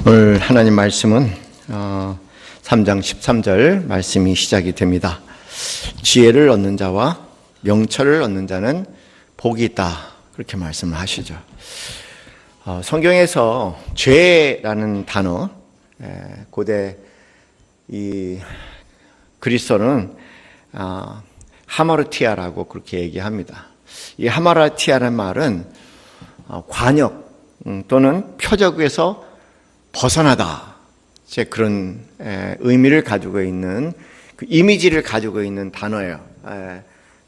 오늘 하나님 말씀은 3장 13절 말씀이 시작이 됩니다. 지혜를 얻는 자와 명철을 얻는 자는 복이 있다, 그렇게 말씀을 하시죠. 성경에서 죄라는 단어, 고대 이 그리스어는 하마르티아라고 그렇게 얘기합니다. 이 하마르티아라는 말은 관역 또는 표적에서 벗어나다, 제 그런 의미를 가지고 있는, 그 이미지를 가지고 있는 단어예요.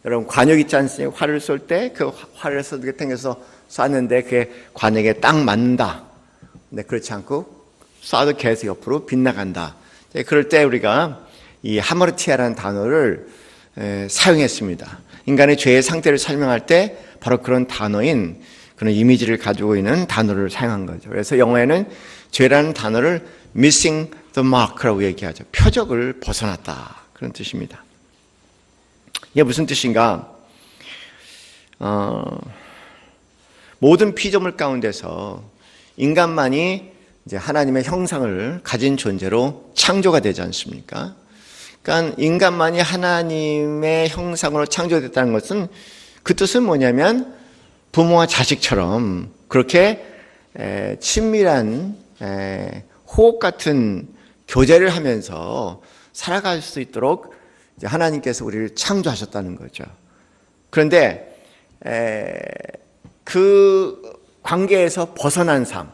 여러분, 관역 있지 않습니까? 활을 쏠 때 그 활을 당겨서 쐈는데 그게 관역에 딱 맞는다. 근데 그렇지 않고 쏴도 계속 옆으로 빗나간다. 그럴 때 우리가 이 하마르티아라는 단어를 사용했습니다. 인간의 죄의 상태를 설명할 때 바로 그런 단어인, 그런 이미지를 가지고 있는 단어를 사용한 거죠. 그래서 영어에는 죄라는 단어를 missing the mark라고 얘기하죠. 표적을 벗어났다, 그런 뜻입니다. 이게 무슨 뜻인가? 모든 피조물 가운데서 인간만이 이제 하나님의 형상을 가진 존재로 창조가 되지 않습니까? 그러니까 인간만이 하나님의 형상으로 창조됐다는 것은, 그 뜻은 뭐냐면 부모와 자식처럼 그렇게 친밀한 호흡 같은 교제를 하면서 살아갈 수 있도록 이제 하나님께서 우리를 창조하셨다는 거죠. 그런데 그 관계에서 벗어난 삶,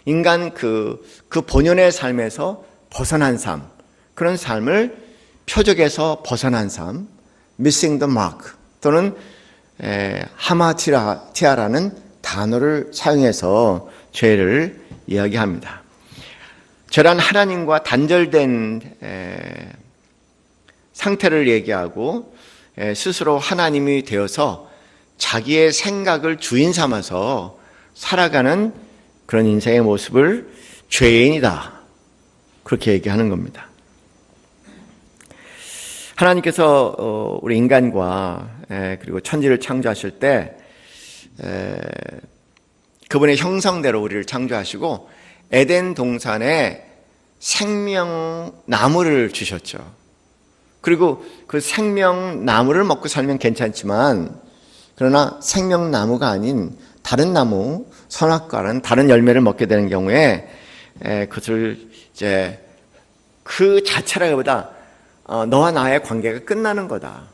인간 그 본연의 삶에서 벗어난 삶, 그런 삶을 표적에서 벗어난 삶, missing the mark 또는 하마티아라는 단어를 사용해서 죄를 이야기합니다. 죄란 하나님과 단절된 상태를 얘기하고, 스스로 하나님이 되어서 자기의 생각을 주인 삼아서 살아가는 그런 인생의 모습을 죄인이다, 그렇게 얘기하는 겁니다. 하나님께서 우리 인간과 그리고 천지를 창조하실 때 그분의 형상대로 우리를 창조하시고 에덴 동산에 생명나무를 주셨죠. 그리고 그 생명나무를 먹고 살면 괜찮지만, 그러나 생명나무가 아닌 다른 나무, 선악과라는 다른 열매를 먹게 되는 경우에 그것을 이제 그 자체라기보다 너와 나의 관계가 끝나는 거다.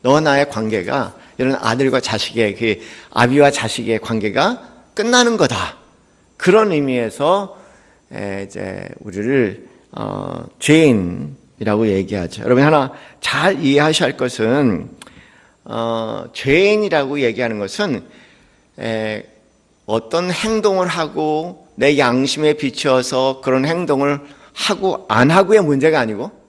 너와 나의 관계가, 이런 아들과 자식의, 그 아비와 자식의 관계가 끝나는 거다. 그런 의미에서 이제 우리를 죄인이라고 얘기하죠. 여러분, 하나 잘 이해하셔야 할 것은, 죄인이라고 얘기하는 것은 어떤 행동을 하고 내 양심에 비추어서 그런 행동을 하고 안 하고의 문제가 아니고,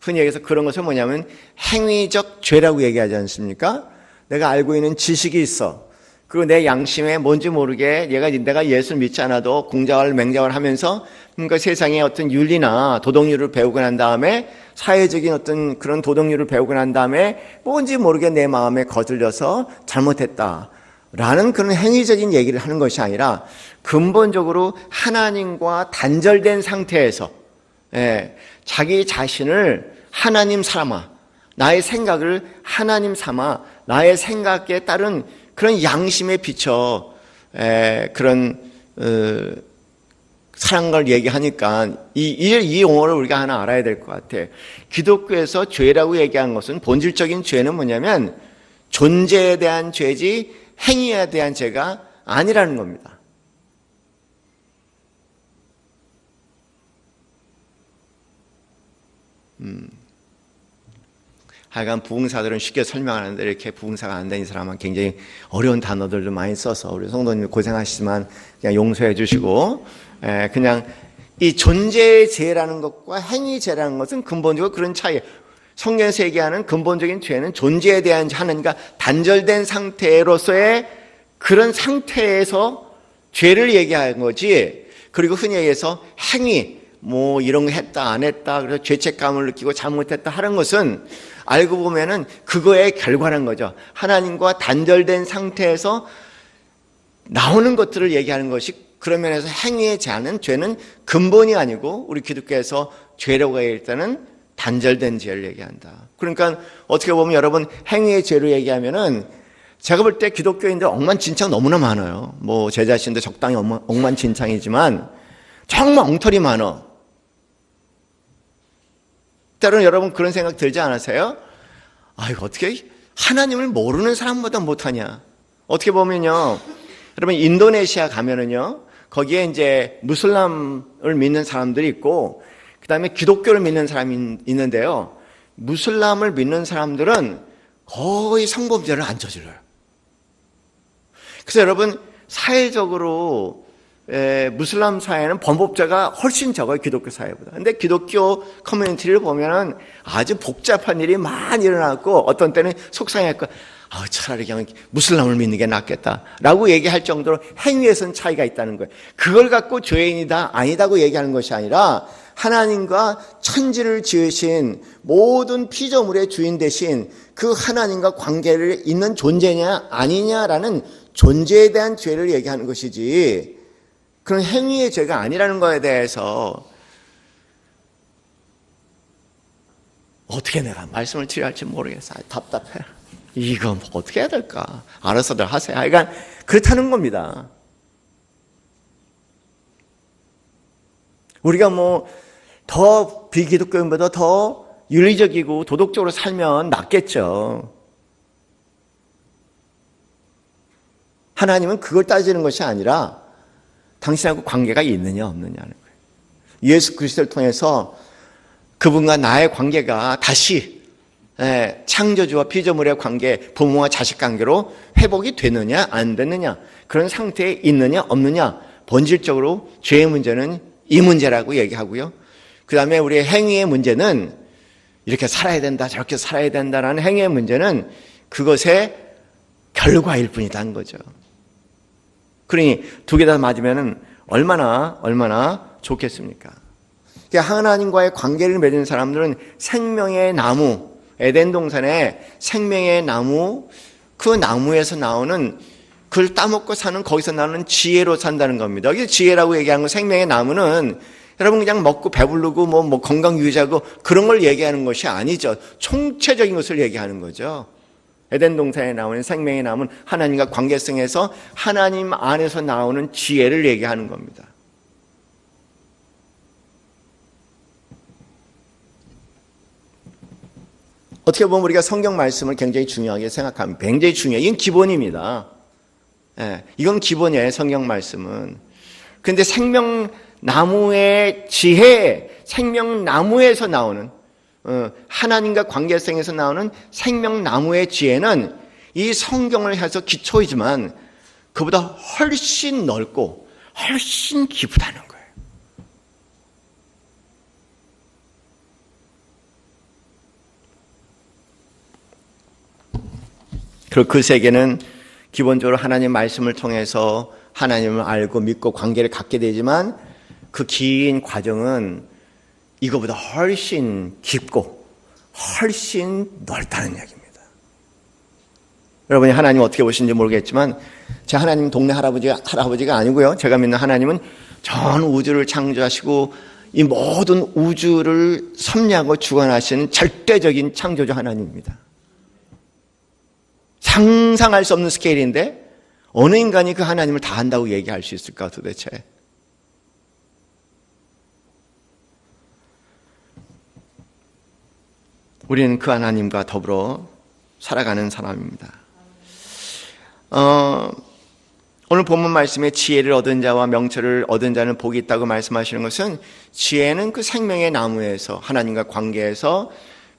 흔히 얘기해서 그런 것은 뭐냐면 행위적 죄라고 얘기하지 않습니까? 내가 알고 있는 지식이 있어. 그리고 내 양심에 뭔지 모르게 내가 예수를 믿지 않아도 공자활 맹자활 하면서 그러니까 세상의 어떤 윤리나 도덕률을 배우고 난 다음에, 사회적인 어떤 그런 도덕률을 배우고 난 다음에 뭔지 모르게 내 마음에 거슬려서 잘못했다라는 그런 행위적인 얘기를 하는 것이 아니라, 근본적으로 하나님과 단절된 상태에서 자기 자신을 하나님 삼아, 나의 생각을 하나님 삼아, 나의 생각에 따른 그런 양심에 비춰 그런 사랑을 얘기하니까 이 용어를 우리가 하나 알아야 될 것 같아. 기독교에서 죄라고 얘기한 것은, 본질적인 죄는 뭐냐면 존재에 대한 죄지 행위에 대한 죄가 아니라는 겁니다. 하여간 부흥사들은 쉽게 설명하는데, 이렇게 부흥사가 안 된 사람은 굉장히 어려운 단어들도 많이 써서 우리 성도님 고생하시지만 그냥 용서해 주시고, 그냥 이 존재의 죄라는 것과 행위 죄라는 것은 근본적으로 그런 차이예요. 성경에서 얘기하는 근본적인 죄는 존재에 대한 하나님과 단절된 상태로서의 그런 상태에서 죄를 얘기하는 거지, 그리고 흔히 얘기해서 행위, 뭐 이런 거 했다 안 했다, 그래서 죄책감을 느끼고 잘못했다 하는 것은 알고 보면은 그거의 결과란 거죠. 하나님과 단절된 상태에서 나오는 것들을 얘기하는 것이 그런 면에서 행위의 죄는 근본이 아니고 우리 기독교에서 죄라고 할 때는 단절된 죄를 얘기한다. 그러니까 어떻게 보면 여러분 행위의 죄로 얘기하면은 제가 볼 때 기독교인들 억만진창 너무나 많아요. 뭐 제 자신도 적당히 억만진창이지만 정말 엉터리 많아. 때로는 여러분 그런 생각 들지 않으세요? 아이고 어떻게 하나님을 모르는 사람보다 못하냐. 어떻게 보면요, 여러분 인도네시아 가면은요, 거기에 이제 무슬람을 믿는 사람들이 있고 그 다음에 기독교를 믿는 사람이 있는데요, 무슬람을 믿는 사람들은 거의 성범죄를 안 저질러요. 그래서 여러분 사회적으로 무슬람 사회는 범법자가 훨씬 적어요, 기독교 사회보다. 근데 기독교 커뮤니티를 보면은 아주 복잡한 일이 많이 일어났고 어떤 때는 속상했고 차라리 그냥 무슬람을 믿는 게 낫겠다라고 얘기할 정도로 행위에서는 차이가 있다는 거예요. 그걸 갖고 죄인이다 아니다고 얘기하는 것이 아니라 하나님과 천지를 지으신 모든 피조물의 주인 대신 그 하나님과 관계를 있는 존재냐 아니냐라는 존재에 대한 죄를 얘기하는 것이지 그런 행위의 죄가 아니라는 거에 대해서 어떻게 내가 말씀을 드려야 할지 모르겠어. 답답해. 이거 어떻게 해야 될까? 알아서들 하세요. 그러니까 그렇다는 겁니다. 우리가 뭐 더 비기독교인보다 더 윤리적이고 도덕적으로 살면 낫겠죠. 하나님은 그걸 따지는 것이 아니라 당신하고 관계가 있느냐 없느냐는 거예요. 예수 그리스도를 통해서 그분과 나의 관계가 다시 창조주와 피조물의 관계, 부모와 자식 관계로 회복이 되느냐 안 되느냐, 그런 상태에 있느냐 없느냐, 본질적으로 죄의 문제는 이 문제라고 얘기하고요. 그 다음에 우리의 행위의 문제는 이렇게 살아야 된다 저렇게 살아야 된다라는 행위의 문제는 그것의 결과일 뿐이다는 거죠. 그러니 두 개 다 맞으면 얼마나 좋겠습니까? 하나님과의 관계를 맺은 사람들은 생명의 나무, 에덴 동산에 생명의 나무, 그 나무에서 나오는, 그걸 따먹고 사는, 거기서 나오는 지혜로 산다는 겁니다. 여기 지혜라고 얘기하는 건, 생명의 나무는 여러분 그냥 먹고 배부르고 뭐 건강 유지하고 그런 걸 얘기하는 것이 아니죠. 총체적인 것을 얘기하는 거죠. 에덴 동산에 나오는 생명의 나무는 하나님과 관계성에서 하나님 안에서 나오는 지혜를 얘기하는 겁니다. 어떻게 보면 우리가 성경 말씀을 굉장히 중요하게 생각합니다. 굉장히 중요해요. 이건 기본입니다. 이건 기본이에요, 성경 말씀은. 그런데 생명나무의 지혜, 생명나무에서 나오는, 하나님과 관계성에서 나오는 생명나무의 지혜는 이 성경을 해서 기초이지만 그보다 훨씬 넓고 훨씬 깊다는 거예요. 그리고 그 세계는 기본적으로 하나님 말씀을 통해서 하나님을 알고 믿고 관계를 갖게 되지만 그 긴 과정은 이거보다 훨씬 깊고 훨씬 넓다는 얘기입니다. 여러분이 하나님 어떻게 보시는지 모르겠지만 제 하나님 동네 할아버지가 아니고요. 제가 믿는 하나님은 전 우주를 창조하시고 이 모든 우주를 섭리하고 주관하시는 절대적인 창조주 하나님입니다. 상상할 수 없는 스케일인데 어느 인간이 그 하나님을 다 안다고 얘기할 수 있을까 도대체. 우리는 그 하나님과 더불어 살아가는 사람입니다. 오늘 본문 말씀에 지혜를 얻은 자와 명철을 얻은 자는 복이 있다고 말씀하시는 것은 지혜는 그 생명의 나무에서 하나님과 관계에서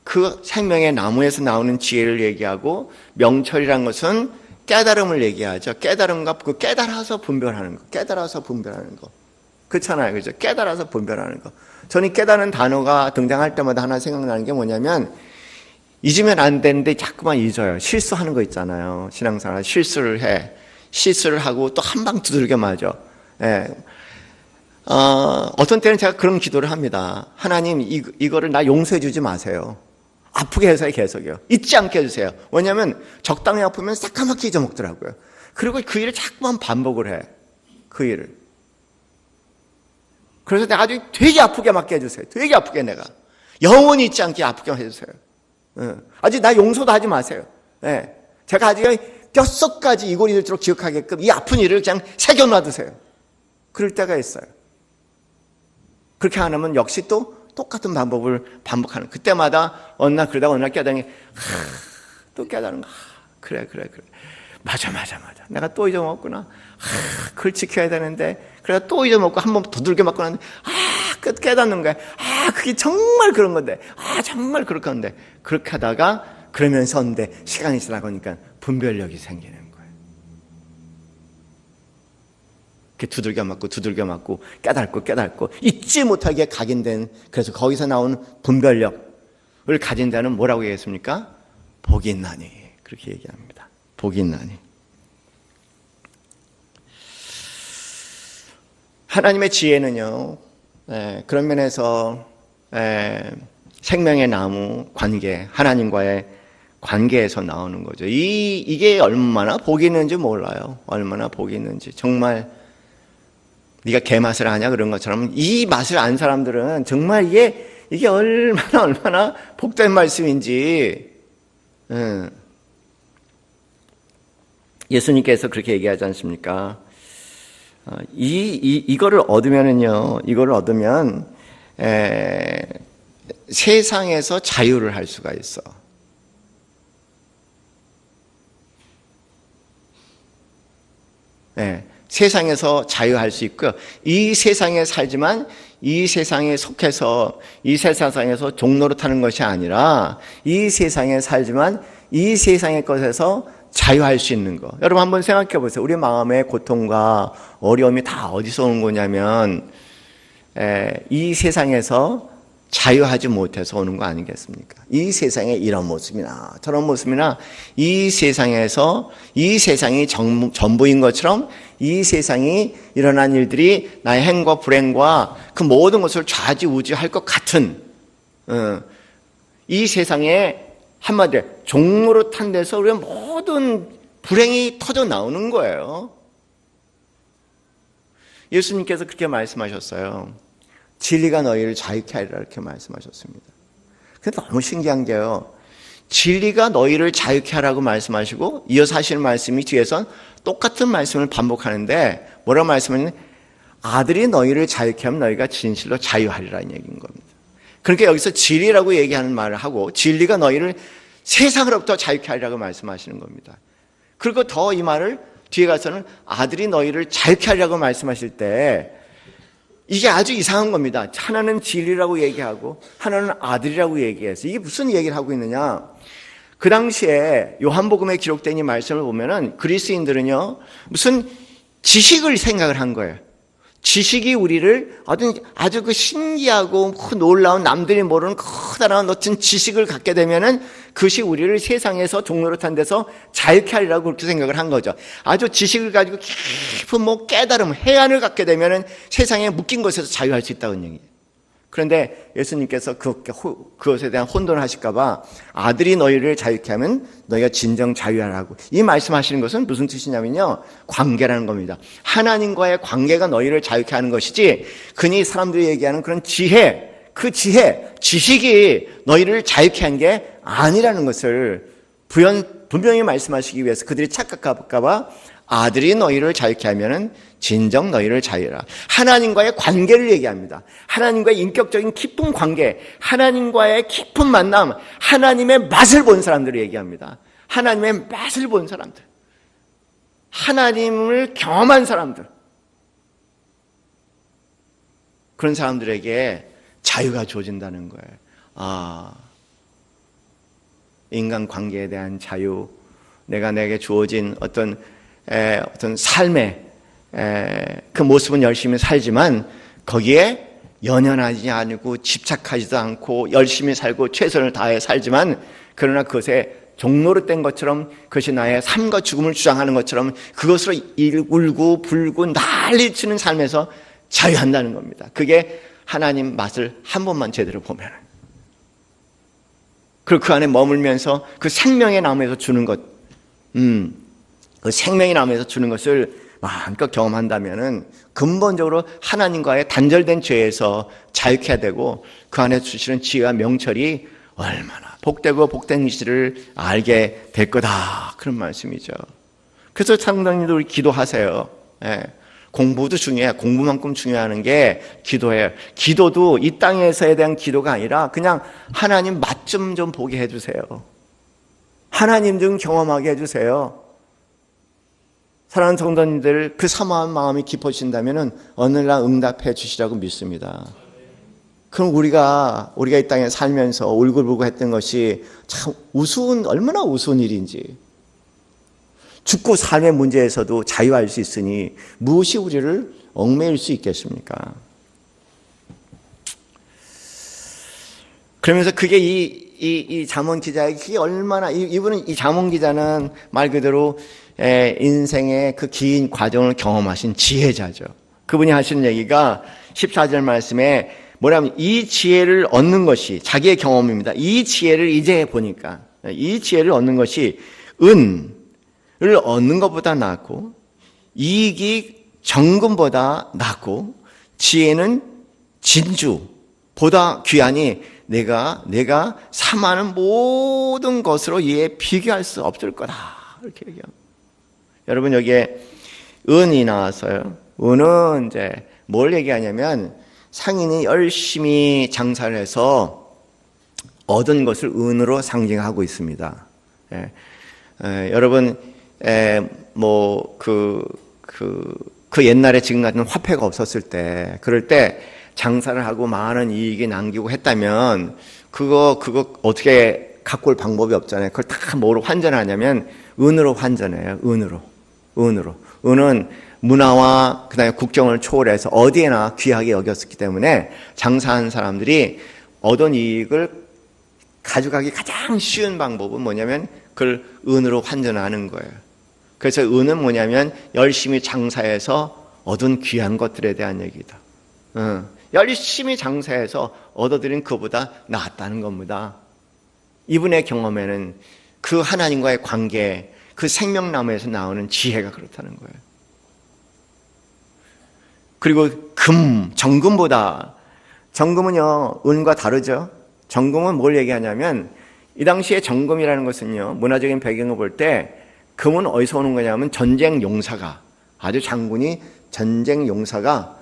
그 생명의 나무에서 나오는 지혜를 얘기하고 명철이란 것은 깨달음을 얘기하죠. 깨달음과 그 깨달아서 분별하는 거. 깨달아서 분별하는 거. 그렇잖아요. 그죠? 깨달아서 분별하는 거. 저는 깨달은 단어가 등장할 때마다 하나 생각나는 게 뭐냐면 잊으면 안 되는데 자꾸만 잊어요. 실수하는 거 있잖아요. 신앙생활 실수를 해. 실수를 하고 또 한 방 두들겨 맞아. 예. 어떤 때는 제가 그런 기도를 합니다. 하나님 이거를 나 용서해 주지 마세요. 아프게 해서요, 계속요. 잊지 않게 해주세요. 왜냐하면 적당히 아프면 새까맣게 잊어먹더라고요. 그리고 그 일을 자꾸만 반복을 해. 그 일을. 그래서 내가 아주 되게 아프게 맞게 해주세요. 되게 아프게 내가. 영원히 잊지 않게 아프게 해주세요. 아직 나 용서도 하지 마세요. 예. 제가 아직 뼛속까지 이골이 들도록 기억하게끔 이 아픈 일을 그냥 새겨놔두세요. 그럴 때가 있어요. 그렇게 안 하면 역시 또 똑같은 방법을 반복하는. 그때마다 어느 날 그러다가 어느 날 깨달으니 또 깨달은 거. 그래. 맞아. 내가 또 잊어먹었구나. 그걸 지켜야 되는데. 그래서 또 잊어먹고 한 번 두들겨 맞고 나는데 깨닫는 거야. 그게 정말 그런 건데. 정말 그럴 건데. 그렇게 하다가 그러면서 근데 시간이 지나가니까 분별력이 생기는 거예요. 이렇게 두들겨 맞고 깨닫고 잊지 못하게 각인된, 그래서 거기서 나온 분별력을 가진 자는 뭐라고 얘기했습니까? 복이 있나니. 그렇게 얘기합니다. 복이 있나니. 하나님의 지혜는요, 그런 면에서 생명의 나무 관계, 하나님과의 관계에서 나오는 거죠. 이게 얼마나 복이 있는지 몰라요. 얼마나 복이 있는지. 정말 네가 개맛을 아냐 그런 것처럼 이 맛을 안 사람들은 정말 이게 얼마나 복된 말씀인지. 예수님께서 그렇게 얘기하지 않습니까? 이거를 얻으면 세상에서 자유를 할 수가 있어. 세상에서 자유할 수 있고요. 이 세상에 살지만 이 세상에 속해서 이 세상에서 종로로 타는 것이 아니라 이 세상에 살지만 이 세상의 것에서 자유할 수 있는 거. 여러분 한번 생각해 보세요. 우리 마음의 고통과 어려움이 다 어디서 오는 거냐면 이 세상에서 자유하지 못해서 오는 거 아니겠습니까? 이 세상의 이런 모습이나 저런 모습이나 이 세상에서 이 세상이 전부인 것처럼 이 세상이 일어난 일들이 나의 행과 불행과 그 모든 것을 좌지우지할 것 같은 이 세상에 한마디로 종로로 탄 데서 우리의 모든 불행이 터져 나오는 거예요. 예수님께서 그렇게 말씀하셨어요. 진리가 너희를 자유케 하리라 이렇게 말씀하셨습니다. 근데 너무 신기한 게요. 진리가 너희를 자유케 하라고 말씀하시고 이어서 하시는 말씀이 뒤에선 똑같은 말씀을 반복하는데 뭐라고 말씀하냐면 아들이 너희를 자유케 하면 너희가 진실로 자유하리라는 얘기인 겁니다. 그러니까 여기서 진리라고 얘기하는 말을 하고 진리가 너희를 세상으로부터 자유케 하리라고 말씀하시는 겁니다. 그리고 더 이 말을 뒤에 가서는 아들이 너희를 자유케 하리라고 말씀하실 때 이게 아주 이상한 겁니다. 하나는 진리라고 얘기하고 하나는 아들이라고 얘기해서 이게 무슨 얘기를 하고 있느냐. 그 당시에 요한복음에 기록된 이 말씀을 보면은 그리스인들은요 무슨 지식을 생각을 한 거예요. 지식이 우리를 아주 그 신기하고 놀라운 남들이 모르는 커다란 어떤 지식을 갖게 되면은 그것이 우리를 세상에서 종로로 탄 데서 자유케 하리라고 그렇게 생각을 한 거죠. 아주 지식을 가지고 깊은 깨달음, 해안을 갖게 되면은 세상에 묶인 것에서 자유할 수 있다는 얘기예요. 그런데 예수님께서 그것에 대한 혼돈을 하실까봐 아들이 너희를 자유케 하면 너희가 진정 자유하라고 이 말씀하시는 것은 무슨 뜻이냐면요 관계라는 겁니다. 하나님과의 관계가 너희를 자유케 하는 것이지 흔히 사람들이 얘기하는 그런 지식이 너희를 자유케 한 게 아니라는 것을 분명히 말씀하시기 위해서 그들이 착각할까봐 아들이 너희를 자유케 하면은 진정 너희를 자유라. 하나님과의 관계를 얘기합니다. 하나님과의 인격적인 깊은 관계, 하나님과의 깊은 만남, 하나님의 맛을 본 사람들을 얘기합니다. 하나님의 맛을 본 사람들, 하나님을 경험한 사람들, 그런 사람들에게 자유가 주어진다는 거예요. 인간 관계에 대한 자유, 내게 주어진 어떤 삶의 그 모습은 열심히 살지만 거기에 연연하지 않고 집착하지도 않고 열심히 살고 최선을 다해 살지만 그러나 그것에 종로릇된 것처럼 그것이 나의 삶과 죽음을 주장하는 것처럼 그것으로 울고 불고 난리치는 삶에서 자유한다는 겁니다. 그게 하나님 맛을 한 번만 제대로 보면 그리고 그 안에 머물면서 그 생명의 나무에서 주는 것 그 생명의 나무에서 주는 것을 마음껏 경험한다면은 근본적으로 하나님과의 단절된 죄에서 자유케 되고 그 안에 주시는 지혜와 명철이 얼마나 복되고 복된 것을 알게 될 거다. 그런 말씀이죠. 그래서 성도님도 우리 기도하세요. 예. 공부도 중요해요. 공부만큼 중요한 게 기도예요. 기도도 이 땅에서에 대한 기도가 아니라 그냥 하나님 맛 좀 보게 해주세요. 하나님 좀 경험하게 해주세요. 사랑하는 성도님들, 그 사모한 마음이 깊어진다면 어느 날 응답해 주시라고 믿습니다. 그럼 우리가 이 땅에 살면서 울고불고 했던 것이 참 얼마나 우스운 일인지, 죽고 삶의 문제에서도 자유할 수 있으니 무엇이 우리를 얽매일 수 있겠습니까? 그러면서 그게 이 잠언 기자의 그게 얼마나, 이 잠언 기자는 말 그대로 인생의 그 긴 과정을 경험하신 지혜자죠. 그분이 하시는 얘기가 14절 말씀에 뭐냐면 이 지혜를 얻는 것이 자기의 경험입니다. 이 지혜를 이제 보니까 이 지혜를 얻는 것이 은을 얻는 것보다 낫고 이익이 정금보다 낫고 지혜는 진주보다 귀하니 내가 삼하는 모든 것으로 이에 비교할 수 없을 거다. 이렇게 얘기합니다. 여러분 여기에 은이 나왔어요. 은은 이제 뭘 얘기하냐면 상인이 열심히 장사를 해서 얻은 것을 은으로 상징하고 있습니다. 여러분 그 옛날에 지금 같은 화폐가 없었을 때 그럴 때 장사를 하고 많은 이익이 남기고 했다면 그거 어떻게 갖고 올 방법이 없잖아요. 그걸 다 뭐로 환전하냐면 은으로 환전해요. 은은 문화와 그다음에 국경을 초월해서 어디에나 귀하게 여겼었기 때문에 장사한 사람들이 얻은 이익을 가져가기 가장 쉬운 방법은 뭐냐면 그걸 은으로 환전하는 거예요. 그래서 은은 뭐냐면 열심히 장사해서 얻은 귀한 것들에 대한 얘기다. 열심히 장사해서 얻어들인 그보다 낫다는 겁니다. 이분의 경험에는 그 하나님과의 관계, 그 생명나무에서 나오는 지혜가 그렇다는 거예요. 그리고 정금은요, 은과 다르죠. 정금은 뭘 얘기하냐면 이 당시에 정금이라는 것은요, 문화적인 배경을 볼 때 금은 어디서 오는 거냐면 전쟁 용사가, 아주 장군이 전쟁 용사가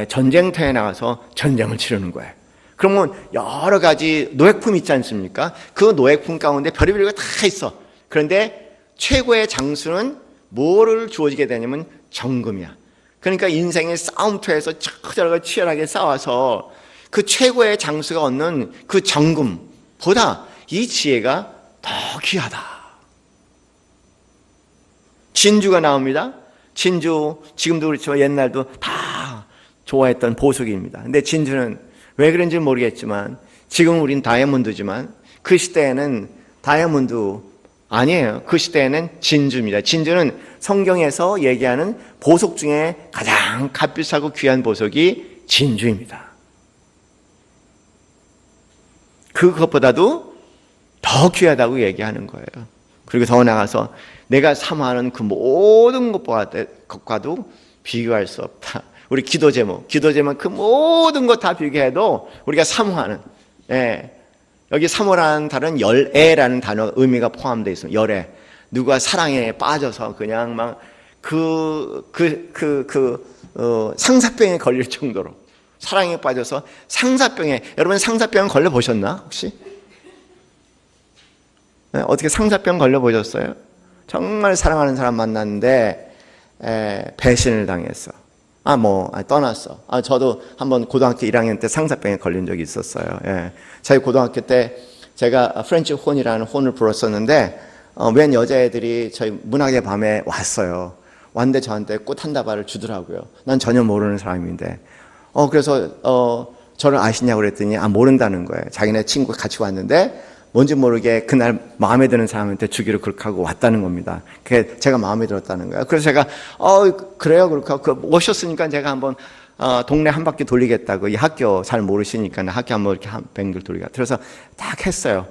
전쟁터에 나가서 전쟁을 치르는 거예요. 그러면 여러 가지 노획품 있지 않습니까? 그 노획품 가운데 별의별 거 다 있어. 그런데 최고의 장수는 뭐를 주어지게 되냐면 정금이야. 그러니까 인생의 싸움터에서 저렇게 치열하게 싸워서 그 최고의 장수가 얻는 그 정금보다 이 지혜가 더 귀하다. 진주가 나옵니다. 진주, 지금도 그렇지만 옛날도 다 좋아했던 보석입니다. 근데 진주는 왜 그런지 모르겠지만 지금 우린 다이아몬드지만 그 시대에는 다이아몬드 아니에요. 그 시대에는 진주입니다. 진주는 성경에서 얘기하는 보석 중에 가장 값비싸고 귀한 보석이 진주입니다. 그것보다도 더 귀하다고 얘기하는 거예요. 그리고 더 나아가서 내가 사모하는 그 모든 것과도 비교할 수 없다. 우리 기도 제목 그 모든 것 다 비교해도 우리가 사모하는, 여기 사모라는 단어는 열애라는 단어 의미가 포함되어 있습니다. 열애. 누가 사랑에 빠져서 그냥 막 상사병에 걸릴 정도로 사랑에 빠져서 상사병에, 여러분 상사병 걸려보셨나 혹시? 어떻게 상사병 걸려보셨어요? 정말 사랑하는 사람 만났는데 배신을 당했어. 떠났어. 저도 한번 고등학교 1학년 때 상사병에 걸린 적이 있었어요. 저희 고등학교 때 제가 프렌치 혼이라는 혼을 불었었는데 웬 여자애들이 저희 문학의 밤에 왔어요. 왔는데 저한테 꽃 한 다발을 주더라고요. 난 전혀 모르는 사람인데. 그래서 저를 아시냐고 그랬더니 모른다는 거예요. 자기네 친구 같이 왔는데 뭔지 모르게 그날 마음에 드는 사람한테 주기로 그렇게 하고 왔다는 겁니다. 그게 제가 마음에 들었다는 거예요. 그래서 제가 그래요 그렇게 하고 오셨으니까 제가 한번 동네 한 바퀴 돌리겠다고, 이 학교 잘 모르시니까 학교 한번 이렇게 한 뱅글 돌리겠다. 그래서 딱 했어요.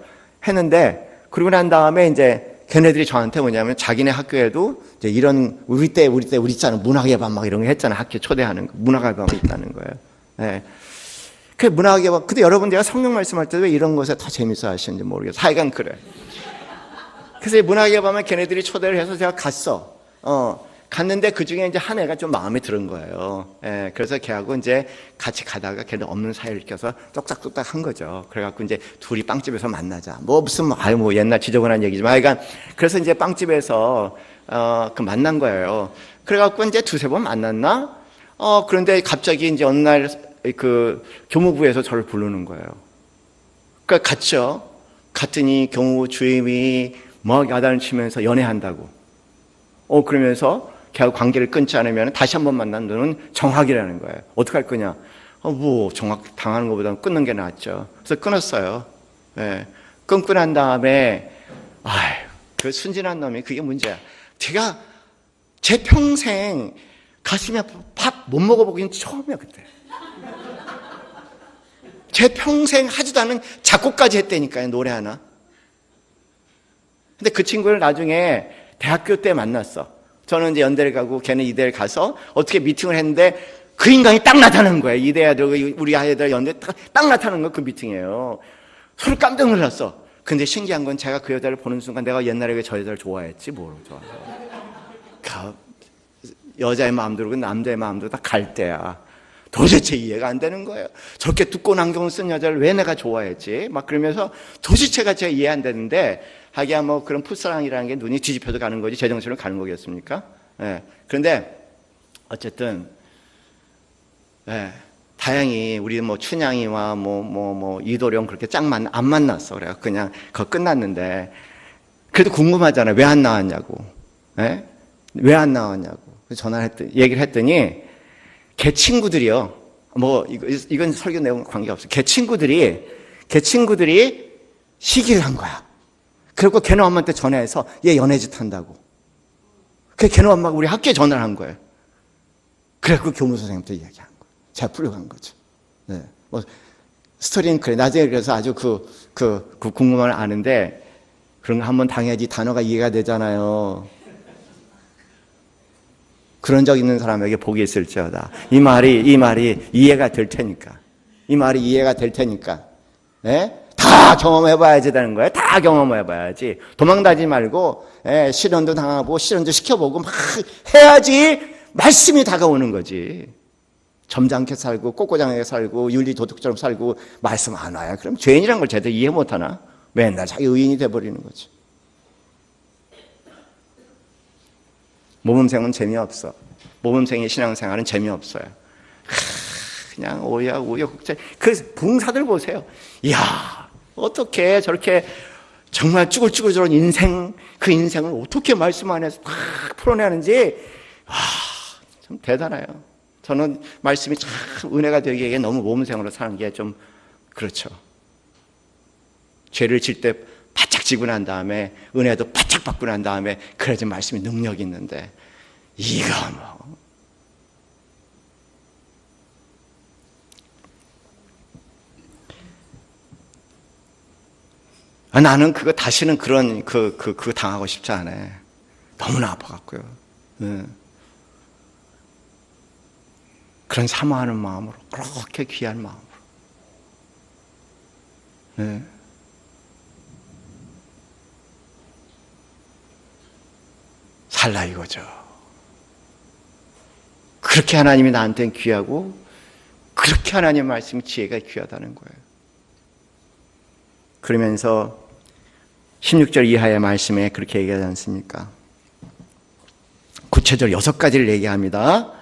했는데 그러고 난 다음에 이제 걔네들이 저한테 뭐냐면 자기네 학교에도 이제 이런 우리 때 있잖아. 문학예반 막 이런 거 했잖아. 학교 초대하는 거. 문학예반이 있다는 거예요. 예. 그 문학예반. 근데 여러분 제가 성경 말씀할 때 왜 이런 것에 다 재밌어 하시는지 모르겠어요. 하여간 그래. 그래서 문학예반에 걔네들이 초대를 해서 제가 갔어. 갔는데 그 중에 이제 한 애가 좀 마음에 들은 거예요. 예, 그래서 걔하고 이제 같이 가다가 걔는 없는 사이를 껴서 똑딱똑딱 한 거죠. 그래갖고 이제 둘이 빵집에서 만나자. 뭐 무슨, 뭐 옛날 지저분한 얘기지만 하여간 그래서 이제 빵집에서, 그 만난 거예요. 그래갖고 이제 두세 번 만났나? 그런데 갑자기 이제 어느 날 그 교무부에서 저를 부르는 거예요. 그러니까 갔죠. 갔더니 교무부 주임이 막 야단을 치면서 연애한다고. 그러면서 걔하고 관계를 끊지 않으면 다시 한번 만난 너는 정학이라는 거예요. 어떻게 할 거냐? 뭐 정학 당하는 것보다는 끊는 게 낫죠. 그래서 끊었어요. 예. 끊고 난 다음에 그 순진한 놈이 그게 문제야. 제가 제 평생 가슴이 아파 밥 못 먹어보긴 처음이야 그때. 제 평생 하지도 않은 작곡까지 했다니까요. 노래 하나. 근데 그 친구를 나중에 대학교 때 만났어. 저는 이제 연대를 가고 걔는 이대를 가서 어떻게 미팅을 했는데 그 인간이 딱 나타나는 거예요. 이대 아들, 우리 아이들 연대 딱 나타나는 거 그 미팅이에요. 서로 깜짝 놀랐어. 근데 신기한 건 제가 그 여자를 보는 순간 내가 옛날에 왜 저 여자를 좋아했지 모르죠. 여자의 마음도 그렇고 남자의 마음도 다 갈 때야. 도대체 이해가 안 되는 거예요. 저렇게 두꺼운 안경을 쓴 여자를 왜 내가 좋아했지? 막 그러면서 도대체가 제가 이해 안 되는데 하기야 뭐 그런 풋사랑이라는 게 눈이 뒤집혀서 가는 거지 제정신으로 가는 거겠습니까? 예. 그런데 어쨌든 다행히 우리 뭐 춘향이와 뭐 이도령 그렇게 안 만났어. 그래 그냥 그거 끝났는데 그래도 궁금하잖아요. 왜 안 나왔냐고. 예? 왜 안 나왔냐고. 그래서 얘기를 했더니 걔 친구들이요. 뭐 이건 설교 내용 관계없어. 걔 친구들이 시기를 한 거야. 그리고 걔네 엄마한테 전화해서 얘 연애짓 한다고. 그 걔네 엄마가 우리 학교에 전화를 한 거예요. 그래갖고 교무 선생님한테 이야기한 거예요. 제가 풀려간 거죠. 네. 뭐 스토리는 그래. 나중에 그래서 아주 그 궁금함을 아는데 그런 거 한번 당해야지 단어가 이해가 되잖아요. 그런 적 있는 사람에게 복이 있을지어다. 이 말이 이해가 될 테니까. 이 말이 이해가 될 테니까. 예? 다 경험해봐야지 되는 거예요. 다 경험해봐야지. 도망다니지 말고, 실현도 당하고, 실현도 시켜보고, 막 해야지 말씀이 다가오는 거지. 점잖게 살고, 꼿꼿하게 살고, 윤리도덕처럼 살고, 말씀 안 와요. 그럼 죄인이란 걸 제대로 이해 못 하나? 맨날 자기 의인이 돼버리는 거지. 모범생은 재미없어. 모범생의 신앙생활은 재미없어요. 그냥 오야국제. 그 봉사들 보세요. 이야, 어떻게 저렇게 정말 쭈글쭈글 저런 인생, 그 인생을 어떻게 말씀 안에서 딱 풀어내는지, 참 대단해요. 저는 말씀이 참 은혜가 되기에 너무 모범생으로 사는 게 좀 그렇죠. 죄를 질 때 바짝 지고 난 다음에 은혜도 바짝 받고 난 다음에 그래야지 말씀이 능력이 있는데 이거 뭐 나는 그거 다시는 그런 그거 당하고 싶지 않아요. 너무나 아파갖고요. 그런 사모하는 마음으로 그렇게 귀한 마음으로 살라 이거죠. 그렇게 하나님이 나한테는 귀하고 그렇게 하나님 말씀 지혜가 귀하다는 거예요. 그러면서 16절 이하의 말씀에 그렇게 얘기하지 않습니까? 구체적으로 6가지를 얘기합니다.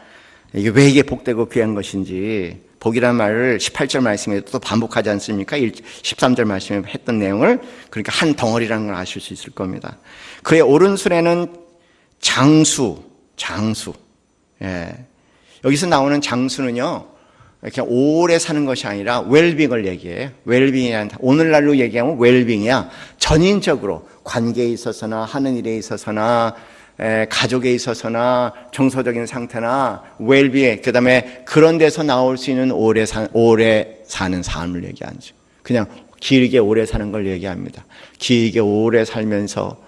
이게 복되고 귀한 것인지 복이라는 말을 18절 말씀에도 또 반복하지 않습니까? 13절 말씀에 했던 내용을 그러니까 한 덩어리라는 걸 아실 수 있을 겁니다. 그의 오른손에는 장수. 여기서 나오는 장수는요, 이렇게 오래 사는 것이 아니라 웰빙을 얘기해요. 웰빙이란 오늘날로 얘기하면 웰빙이야. 전인적으로 관계에 있어서나 하는 일에 있어서나 가족에 있어서나 정서적인 상태나 웰빙, 그다음에 그런 데서 나올 수 있는 오래 사는 삶을 얘기하죠. 그냥 길게 오래 사는 걸 얘기합니다. 길게 오래 살면서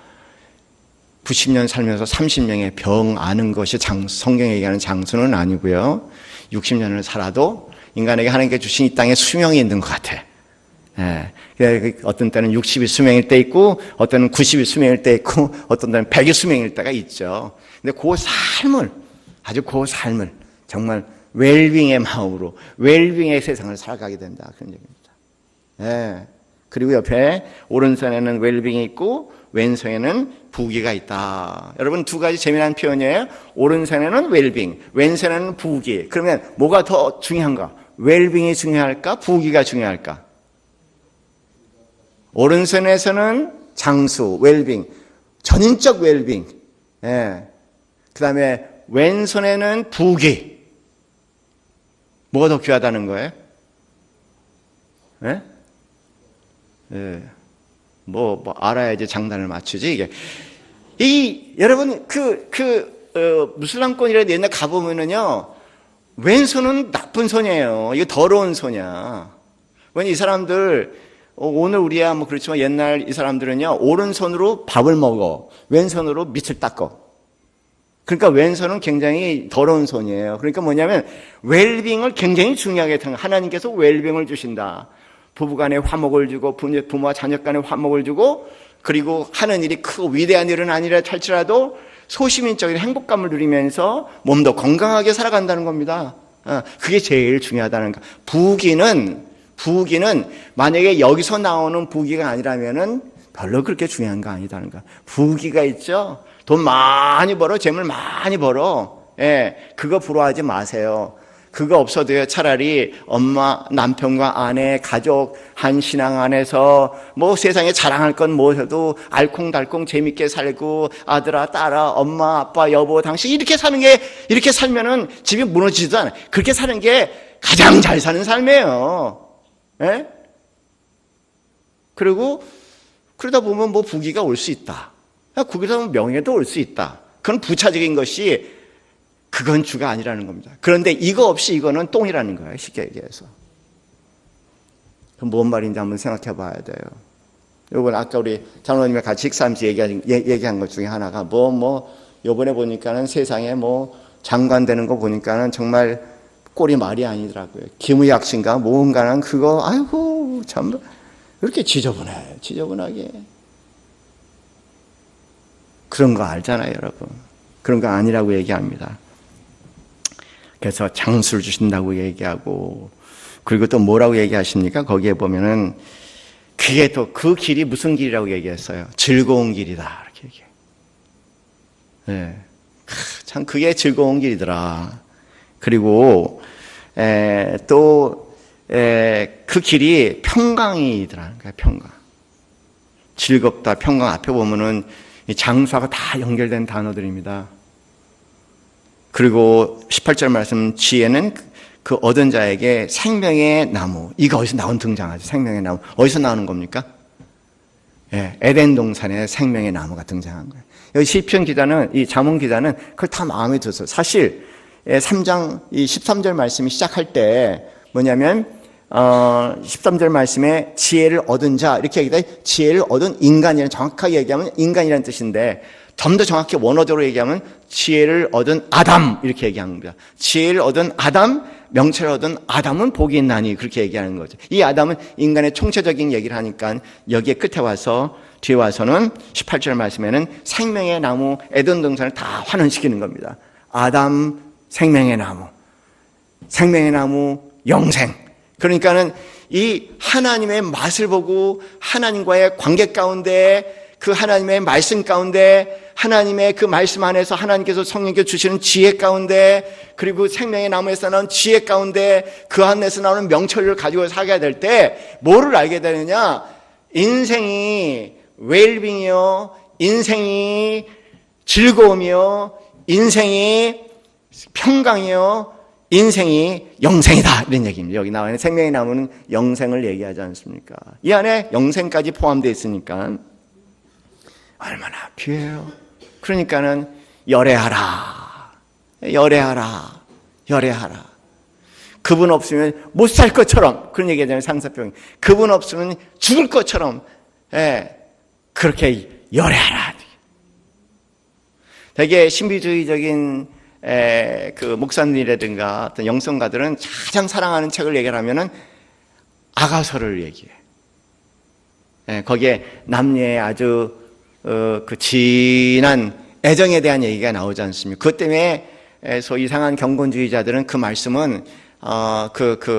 90년 살면서 30명의 병 아는 것이 성경에 얘기하는 장수는 아니고요. 60년을 살아도 인간에게 하나님께 주신 이 땅에 수명이 있는 것 같아. 어떤 때는 60이 수명일 때 있고, 어떤 때는 90이 수명일 때 있고, 어떤 때는 100이 수명일 때가 있죠. 근데 그 삶을, 아주 그 삶을 정말 웰빙의 마음으로, 웰빙의 세상을 살아가게 된다. 그런 얘기입니다. 그리고 옆에 오른손에는 웰빙이 있고, 왼손에는 부귀가 있다. 여러분, 두 가지 재미난 표현이에요. 오른손에는 웰빙, 왼손에는 부귀. 그러면 뭐가 더 중요한가? 웰빙이 중요할까? 부귀가 중요할까? 오른손에서는 장수, 웰빙, 전인적 웰빙. 그 다음에 왼손에는 부귀. 뭐가 더 귀하다는 거예요? 뭐 알아야지 장단을 맞추지, 이게. 여러분, 무슬람권이라도 옛날 가보면은요, 왼손은 나쁜 손이에요. 이거 더러운 손이야. 왜냐면 이 사람들, 오늘 우리야 뭐 그렇지만 옛날 이 사람들은요, 오른손으로 밥을 먹어. 왼손으로 밑을 닦어. 그러니까 왼손은 굉장히 더러운 손이에요. 그러니까 뭐냐면, 웰빙을 굉장히 중요하게 생각해요. 하나님께서 웰빙을 주신다. 부부간에 화목을 주고, 부모와 자녀간에 화목을 주고, 그리고 하는 일이 크고 위대한 일은 아니라 할지라도 소시민적인 행복감을 누리면서 몸도 건강하게 살아간다는 겁니다. 그게 제일 중요하다는 거. 부귀는 만약에 여기서 나오는 부귀가 아니라면은 별로 그렇게 중요한 거 아니다는 거. 부귀가 있죠. 돈 많이 벌어, 재물 많이 벌어. 그거 부러워하지 마세요. 그거 없어도요, 차라리 엄마, 남편과 아내, 가족 한 신앙 안에서 뭐 세상에 자랑할 건 뭐해도 알콩달콩 재밌게 살고, 아들아, 딸아, 엄마, 아빠, 여보, 당신 이렇게 살면은 집이 무너지지도 않아요. 그렇게 사는 게 가장 잘 사는 삶이에요. 그리고 그러다 보면 뭐 부귀가 올 수 있다. 그러다 보면 명예도 올 수 있다. 그건 부차적인 것이, 그건 주가 아니라는 겁니다. 그런데 이거 없이 이거는 똥이라는 거예요, 쉽게 얘기해서. 그럼 뭔 말인지 한번 생각해 봐야 돼요. 요번 아까 우리 장로님과 같이 식사하면서 얘기한 것 중에 하나가 요번에 보니까는 세상에 장관 되는 거 보니까는 정말 꼴이 말이 아니더라고요. 기무약신가 뭔가는 그거, 아이고, 참, 이렇게 지저분하게. 그런 거 알잖아요, 여러분. 그런 거 아니라고 얘기합니다. 그래서 장수를 주신다고 얘기하고, 그리고 또 뭐라고 얘기하십니까? 거기에 보면은, 그게 또 그 길이 무슨 길이라고 얘기했어요? 즐거운 길이다. 이렇게 얘기해요. 참, 그게 즐거운 길이더라. 그리고, 그 길이 평강이더라는 거예요, 평강. 즐겁다, 평강. 앞에 보면은, 이 장수하고 다 연결된 단어들입니다. 그리고 18절 말씀, 지혜는 그 얻은 자에게 생명의 나무. 이거 어디서 나온 등장하죠? 생명의 나무. 어디서 나오는 겁니까? 에덴 동산에 생명의 나무가 등장한 거예요. 여기 시편 기자는, 이 잠언 기자는 그걸 다 마음에 들었어요. 사실 3장 이 13절 말씀이 시작할 때 뭐냐면 13절 말씀에 지혜를 얻은 자 이렇게 얘기다. 지혜를 얻은 인간이라는, 정확하게 얘기하면 인간이라는 뜻인데, 좀 더 정확히 원어대로 얘기하면 지혜를 얻은 아담 이렇게 얘기합니다. 지혜를 얻은 아담, 명철을 얻은 아담은 복이 있나니, 그렇게 얘기하는 거죠. 이 아담은 인간의 총체적인 얘기를 하니까 여기에 끝에 와서, 뒤에 와서는 18절 말씀에는 생명의 나무 에덴 동산을 다 환원시키는 겁니다. 아담, 생명의 나무, 영생. 그러니까는 이 하나님의 맛을 보고 하나님과의 관계 가운데, 그 하나님의 말씀 가운데, 하나님의 그 말씀 안에서 하나님께서 성령께 주시는 지혜 가운데, 그리고 생명의 나무에서 나오는 지혜 가운데, 그 안에서 나오는 명철을 가지고 살게 될 때 뭐를 알게 되느냐? 인생이 웰빙이요, 인생이 즐거움이요, 인생이 평강이요, 인생이 영생이다, 이런 얘기입니다. 여기 나와 있는 생명의 나무는 영생을 얘기하지 않습니까? 이 안에 영생까지 포함되어 있으니까 얼마나 귀해요. 그러니까는 열애하라. 그분 없으면 못 살 것처럼, 그런 얘기하잖아요, 상사병. 그분 없으면 죽을 것처럼, 그렇게 열애하라. 되게 신비주의적인 그 목사님이라든가 어떤 영성가들은 가장 사랑하는 책을 얘기하면은 아가서를 얘기해. 거기에 남녀의 아주 그 진한 애정에 대한 얘기가 나오지 않습니까? 그것 때문에 소위 이상한 경건주의자들은 그 말씀은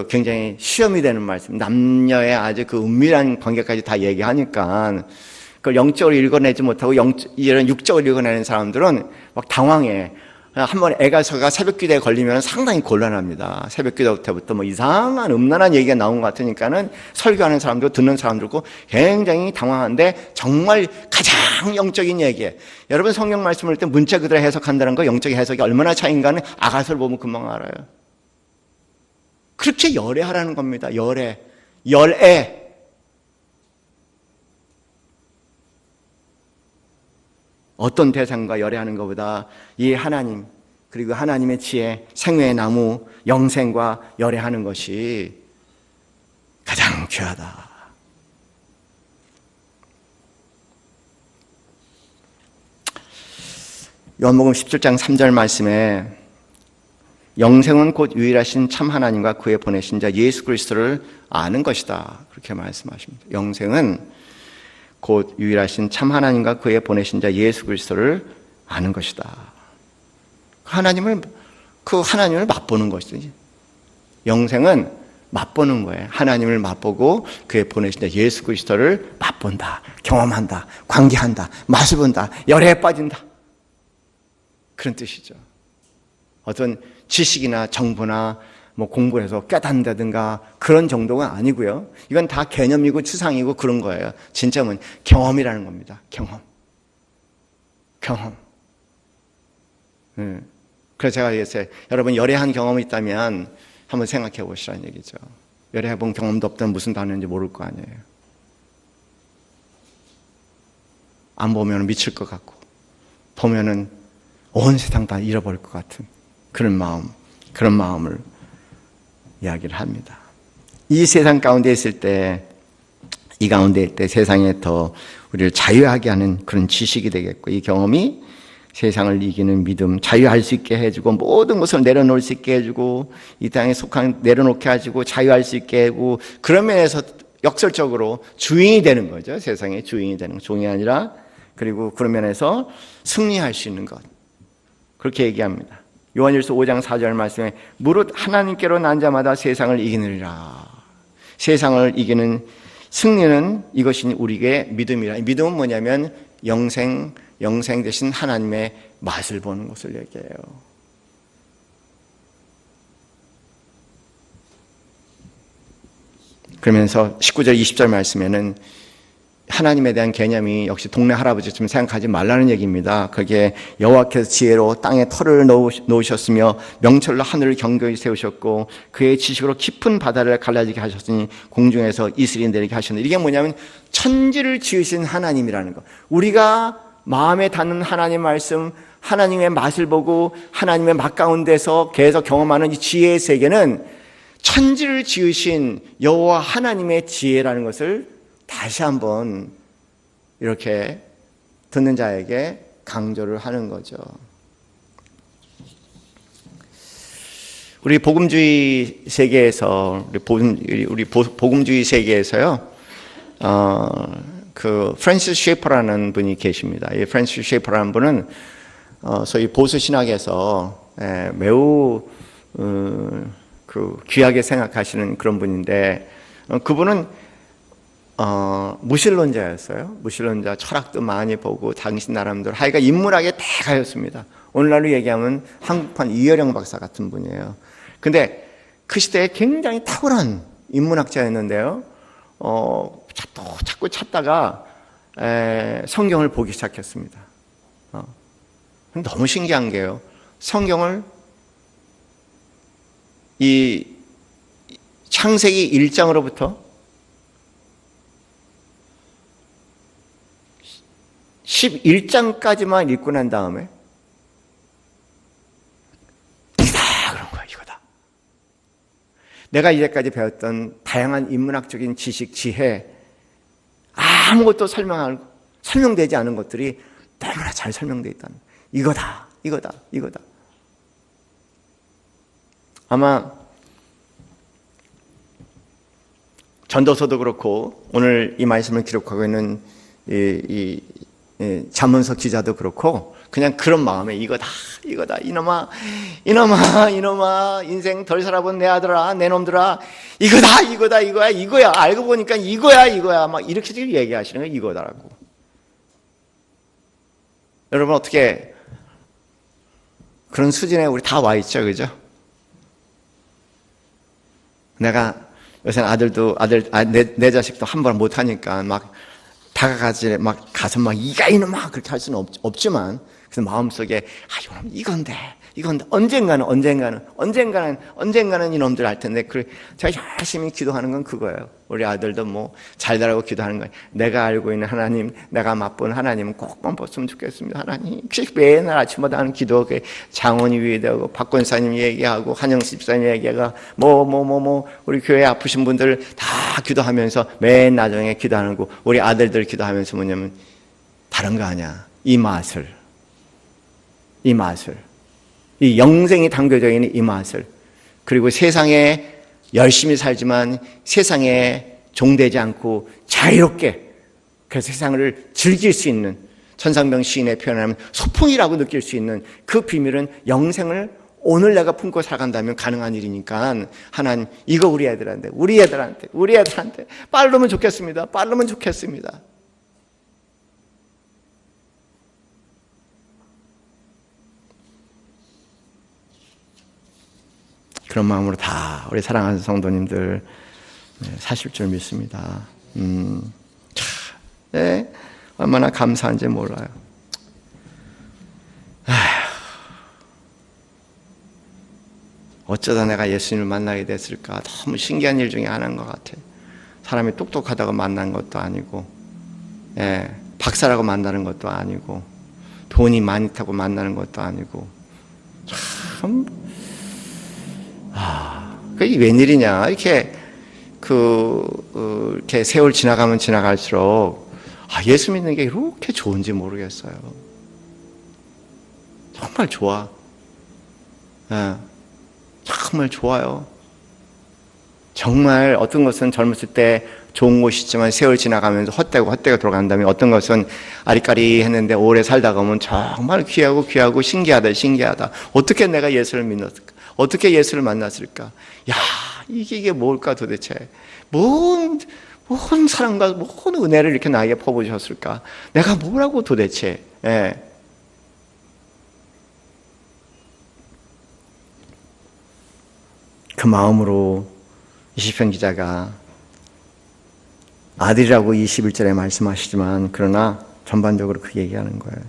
굉장히 시험이 되는 말씀, 남녀의 아주 그 은밀한 관계까지 다 얘기하니까 그걸 영적으로 읽어내지 못하고 이런 육적으로 읽어내는 사람들은 막 당황해. 한번 애가서가 새벽기도에 걸리면 상당히 곤란합니다. 새벽기도 때부터 뭐 이상한 음란한 얘기가 나온 것 같으니까는 설교하는 사람도 듣는 사람들도 굉장히 당황한데 정말 가장 영적인 얘기예요. 여러분 성경 말씀을 때 문자 그대로 해석한다는 거 영적 해석이 얼마나 차이인가는 아가서를 보면 금방 알아요. 그렇게 열애하라는 겁니다. 열애. 어떤 대상과 열애하는 것보다 이 하나님 그리고 하나님의 지혜, 생명의 나무, 영생과 열애하는 것이 가장 귀하다. 요한복음 17장 3절 말씀에 영생은 곧 유일하신 참 하나님과 그의 보내신 자 예수 그리스도를 아는 것이다. 그렇게 말씀하십니다. 영생은 곧 유일하신 참 하나님과 그의 보내신 자 예수 그리스도를 아는 것이다. 하나님을 맛보는 것이지. 영생은 맛보는 거예요. 하나님을 맛보고 그의 보내신 자 예수 그리스도를 맛본다, 경험한다, 관계한다, 맛을 본다, 열애에 빠진다. 그런 뜻이죠. 어떤 지식이나 정보나 뭐 공부를 해서 깨닫는다든가 그런 정도가 아니고요. 이건 다 개념이고 추상이고 그런 거예요. 진짜는 경험이라는 겁니다. 경험. 그래서 제가 얘기했어요. 여러분 열애한 경험이 있다면 한번 생각해 보시라는 얘기죠. 열애해본 경험도 없다면 무슨 단어인지 모를 거 아니에요. 안 보면 미칠 것 같고 보면은 온 세상 다 잃어버릴 것 같은 그런 마음을 이야기를 합니다. 이 세상 가운데 있을 때, 이 가운데 있을 때 세상에 더 우리를 자유하게 하는 그런 지식이 되겠고, 이 경험이 세상을 이기는 믿음, 자유할 수 있게 해주고, 모든 것을 내려놓을 수 있게 해주고, 이 땅에 속한 내려놓게 해주고, 자유할 수 있게 하고, 그런 면에서 역설적으로 주인이 되는 거죠. 세상의 주인이 되는 거. 종이 아니라, 그리고 그런 면에서 승리할 수 있는 것. 그렇게 얘기합니다. 요한일서 5장 4절 말씀에 무릇 하나님께로 난 자마다 세상을 이기느니라. 세상을 이기는 승리는 이것이 우리에게 믿음이라. 믿음은 뭐냐면 영생 대신 하나님의 맛을 보는 것을 얘기해요. 그러면서 19절 20절 말씀에는 하나님에 대한 개념이 역시 동네 할아버지처럼 생각하지 말라는 얘기입니다. 거기에 여호와께서 지혜로 땅에 털을 놓으셨으며 명철로 하늘을 경고히 세우셨고 그의 지식으로 깊은 바다를 갈라지게 하셨으니 공중에서 이슬이 내리게 하셨는데 이게 뭐냐면 천지를 지으신 하나님이라는 거. 우리가 마음에 닿는 하나님 말씀, 하나님의 맛을 보고 하나님의 맛 가운데서 계속 경험하는 이 지혜의 세계는 천지를 지으신 여호와 하나님의 지혜라는 것을 다시 한번 이렇게 듣는 자에게 강조를 하는 거죠. 우리 복음주의 세계에서 우리 복음주의 세계에서요, 그 프랜시스 셰퍼라는 분이 계십니다. 이 프랜시스 셰퍼라는 분은 소위 보수 신학에서 매우 그 귀하게 생각하시는 그런 분인데 그분은 무신론자였어요. 무신론자, 철학도 많이 보고 당신 나름대로 하여간 인문학에 대가였습니다. 오늘날로 얘기하면 한국판 이여령 박사 같은 분이에요. 근데 그 시대에 굉장히 탁월한 인문학자였는데요. 자꾸 찾다가 성경을 보기 시작했습니다. 너무 신기한 게요. 성경을 이 창세기 1장으로부터 11장까지만 읽고 난 다음에 이거다 그런 거야. 이거다. 내가 이제까지 배웠던 다양한 인문학적인 지식, 지혜 아무것도 설명되지 않은 것들이 너무나 잘 설명되어 있다는 거예요. 이거다, 이거다, 이거다. 아마 전도서도 그렇고 오늘 이 말씀을 기록하고 있는 이 잠언서 기자도 그렇고 그냥 그런 마음에 이거다, 이거다, 이놈아, 이놈아, 이놈아, 인생 덜 살아본 내 아들아, 내 놈들아, 이거다, 이거다, 이거야, 이거야. 알고 보니까 이거야, 이거야. 막 이렇게 지금 얘기하시는 거예요. 이거다라고. 여러분 어떻게 그런 수준에 우리 다 와 있죠, 그죠? 내가 요새는 내 자식도 함부로 못 하니까 막 다가가지, 막 가서 막 이가 이놈아 그렇게 할 수는 없지만, 그래서 마음속에 이건데 언젠가는 이놈들 할 텐데, 제가 열심히 기도하는 건 그거예요. 우리 아들도 뭐 잘 되라고 기도하는 거예요. 내가 알고 있는 하나님, 내가 맛본 하나님은 꼭만 봤으면 좋겠습니다. 하나님, 매일 아침마다 하는 기도, 장원이 위에되고 박권사님 얘기하고 한영수 집사님 얘기가 우리 교회 아프신 분들 다 기도하면서 맨 나중에 기도하는 거, 우리 아들들 기도하면서 뭐냐면 다른 거 아니야. 이 영생이 담겨져 있는 이 맛을, 그리고 세상에 열심히 살지만 세상에 종되지 않고 자유롭게 그 세상을 즐길 수 있는, 천상병 시인의 표현하면 소풍이라고 느낄 수 있는 그 비밀은 영생을 오늘 내가 품고 살아간다면 가능한 일이니까, 하나님 이거 우리 애들한테 빠르면 좋겠습니다. 그런 마음으로 다 우리 사랑하는 성도님들 사실 줄 믿습니다. 얼마나 감사한지 몰라요. 어쩌다 내가 예수님을 만나게 됐을까? 너무 신기한 일 중에 하나인 것 같아요. 사람이 똑똑하다고 만난 것도 아니고, 박사라고 만나는 것도 아니고, 돈이 많다고 만나는 것도 아니고, 참, 그게 웬일이냐. 이렇게 이렇게 세월 지나가면 지나갈수록 예수 믿는 게 이렇게 좋은지 모르겠어요. 정말 좋아. 정말 좋아요. 정말 어떤 것은 젊었을 때 좋은 곳이지만 세월 지나가면서 헛되고 돌아간 다음에, 어떤 것은 아리까리 했는데 오래 살다 보면 정말 귀하고 신기하다. 어떻게 내가 예수를 믿었을까? 어떻게 예수를 만났을까? 이게 뭘까 도대체? 뭔 사랑과 뭔 은혜를 이렇게 나에게 퍼부으셨을까? 내가 뭐라고 도대체? 그 마음으로 이 시편 기자가 아들이라고 21절에 말씀하시지만, 그러나 전반적으로 그 얘기하는 거예요.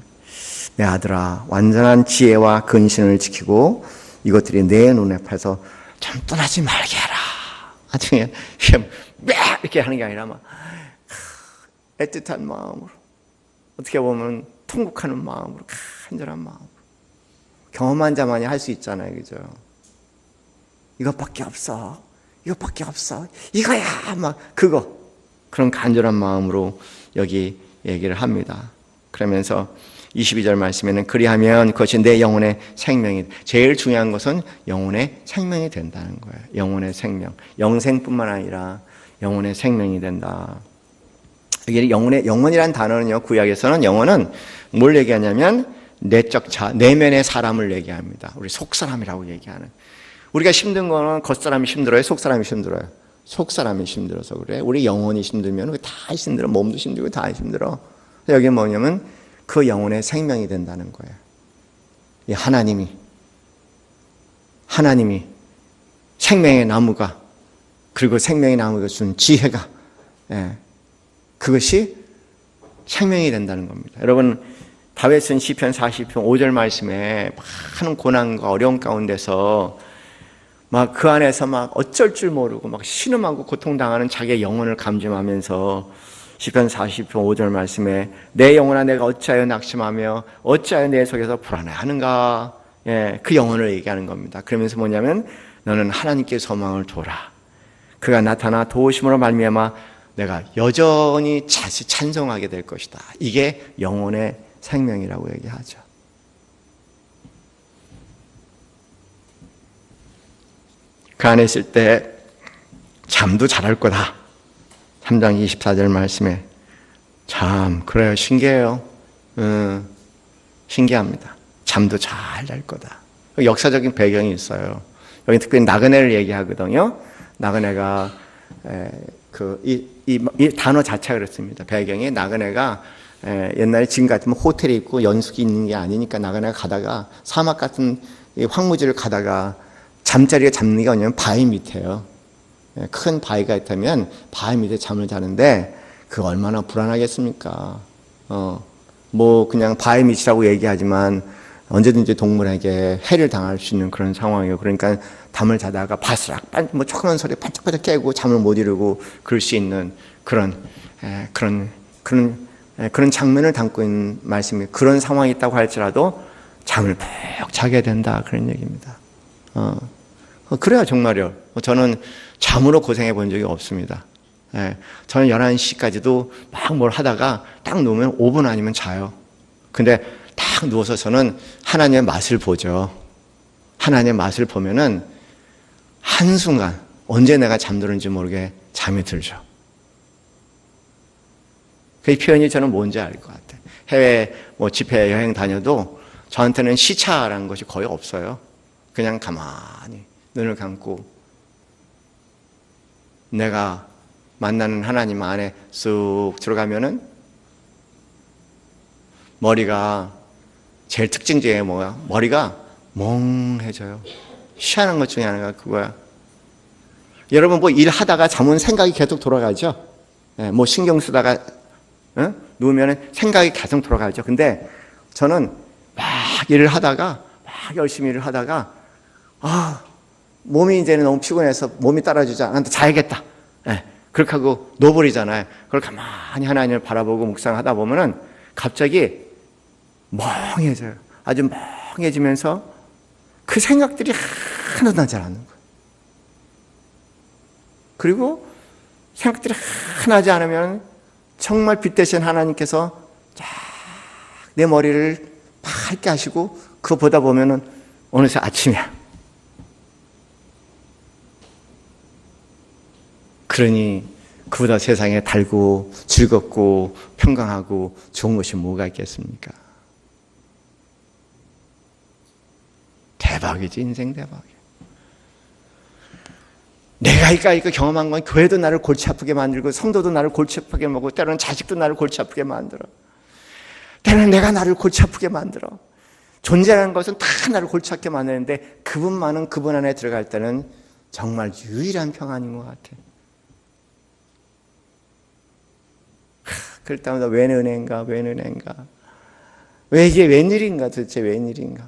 내 아들아, 완전한 지혜와 근신을 지키고 이것들이 내 눈앞에서 좀 떠나지 말게 해라. 나중에 이렇게 하는 게 아니라 막 애틋한 마음으로, 어떻게 보면 통곡하는 마음으로, 간절한 마음으로. 경험한 자만이 할 수 있잖아요, 그죠? 이것밖에 없어. 이거야. 막 그런 간절한 마음으로 여기 얘기를 합니다. 그러면서 22절 말씀에는 그리하면 그것이 내 영혼의 생명이, 제일 중요한 것은 영혼의 생명이 된다는 거예요. 영혼의 생명. 영생뿐만 아니라 영혼의 생명이 된다. 이게 영혼이란 단어는요, 구약에서는 영혼은 뭘 얘기하냐면 내적 자, 내면의 사람을 얘기합니다. 우리 속사람이라고 얘기하는. 우리가 힘든 거는 겉사람이 힘들어요? 속사람이 힘들어요? 속사람이 힘들어서 그래. 우리 영혼이 힘들면 다 힘들어. 몸도 힘들고 다 힘들어. 여기 뭐냐면 그 영혼의 생명이 된다는 거예요. 이 하나님이 생명의 나무가, 그리고 생명의 나무가 준 지혜가, 그것이 생명이 된다는 겁니다. 여러분, 다윗은 시편 40편 5절 말씀에 많은 고난과 어려움 가운데서 막 그 안에서 막 어쩔 줄 모르고 막 신음하고 고통당하는 자기의 영혼을 감정하면서 시편 40편 5절 말씀에 내 영혼아 내가 어찌하여 낙심하며 어찌하여 내 속에서 불안해하는가, 그 영혼을 얘기하는 겁니다. 그러면서 뭐냐면 너는 하나님께 소망을 둬라. 그가 나타나 도우심으로 말미암아 내가 여전히 찬송하게 될 것이다. 이게 영혼의 생명이라고 얘기하죠. 그 안에 있을 때 잠도 잘할 거다. 3장 24절 말씀에 참 그래요. 신기해요. 신기합니다. 잠도 잘 잘 거다. 역사적인 배경이 있어요. 여기 특별히 나그네를 얘기하거든요. 나그네가 이 단어 자체가 그렇습니다. 배경이 나그네가 옛날에 지금 같으면 호텔에 있고 연숙이 있는 게 아니니까 나그네가 가다가 사막 같은 황무지를 가다가 잠자리가 잡는 게 뭐냐면 바위 밑에요. 큰 바위가 있다면 바위 밑에 잠을 자는데 그 얼마나 불안하겠습니까? 뭐 그냥 바위 밑이라고 얘기하지만 언제든지 동물에게 해를 당할 수 있는 그런 상황이에요. 그러니까 잠을 자다가 바스락 뭐 초그런 소리에 반짝반짝 깨고 잠을 못 이루고 그럴 수 있는 그런 장면을 담고 있는 말씀이에요. 그런 상황이 있다고 할지라도 잠을 푹 자게 된다 그런 얘기입니다. 그래요 정말요. 저는 잠으로 고생해 본 적이 없습니다. 저는 11시까지도 막 뭘 하다가 딱 누우면 5분 아니면 자요. 근데 딱 누워서 저는 하나님의 맛을 보죠. 하나님의 맛을 보면은 한순간 언제 내가 잠들었는지 모르게 잠이 들죠. 그 표현이 저는 뭔지 알 것 같아요. 해외 집회 여행 다녀도 저한테는 시차라는 것이 거의 없어요. 그냥 가만히 눈을 감고 내가 만나는 하나님 안에 쑥 들어가면은 머리가 제일 특징적인 게 뭐야? 머리가 멍해져요. 희한한 것 중에 하나가 그거야. 여러분 뭐 일하다가 잠은 생각이 계속 돌아가죠? 뭐 신경 쓰다가 누우면 생각이 계속 돌아가죠. 근데 저는 막 일을 하다가 막 열심히 일을 하다가 몸이 이제는 너무 피곤해서 몸이 따라주지 않는데 자야겠다. 그렇게 하고 놓아버리잖아요. 그걸 가만히 하나님을 바라보고 묵상하다 보면은 갑자기 멍해져요. 아주 멍해지면서 그 생각들이 하나도 나지 않는 거예요. 그리고 생각들이 하나지 않으면 정말 빛 대신 하나님께서 쫙 내 머리를 밝게 하시고 그거 보다 보면은 어느새 아침이야. 그러니 그보다 세상에 달고 즐겁고 평강하고 좋은 것이 뭐가 있겠습니까? 대박이지, 인생 대박이야. 내가 이거 경험한 건 교회도 나를 골치 아프게 만들고 성도도 나를 골치 아프게 먹고 때로는 자식도 나를 골치 아프게 만들어. 때로는 내가 나를 골치 아프게 만들어. 존재라는 것은 다 나를 골치 아프게 만드는데 그분만은 그분 안에 들어갈 때는 정말 유일한 평안인 것 같아. 그럴 때마다 웬 은혜인가, 왜 이게 웬일인가, 도대체 웬일인가.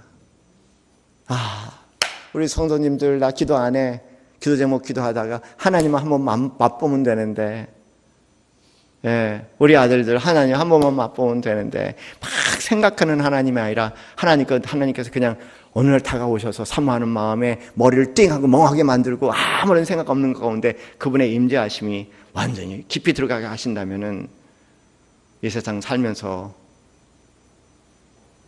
우리 성도님들 나 기도 안 해. 기도 제목 기도하다가 하나님만 한번 맛보면 되는데, 우리 아들들 하나님 한 번만 맛보면 되는데 막 생각하는 하나님이 아니라 하나님께서 그냥 어느 날 다가오셔서 사모하는 마음에 머리를 띵하고 멍하게 만들고 아무런 생각 없는 가운데 그분의 임재하심이 완전히 깊이 들어가게 하신다면은 이 세상 살면서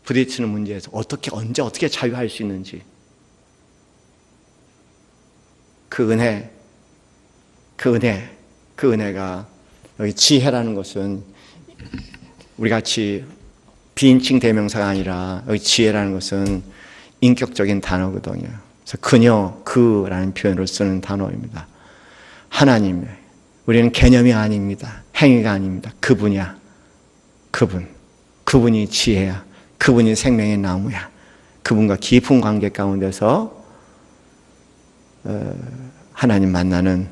부딪히는 문제에서 언제 어떻게 자유할 수 있는지 그 은혜가 여기 지혜라는 것은 우리 같이 비인칭 대명사가 아니라 여기 지혜라는 것은 인격적인 단어거든요. 그래서 그라는 표현으로 쓰는 단어입니다. 하나님, 우리는 개념이 아닙니다. 행위가 아닙니다. 그분이야. 그분이 지혜야. 그분이 생명의 나무야. 그분과 깊은 관계 가운데서 하나님 만나는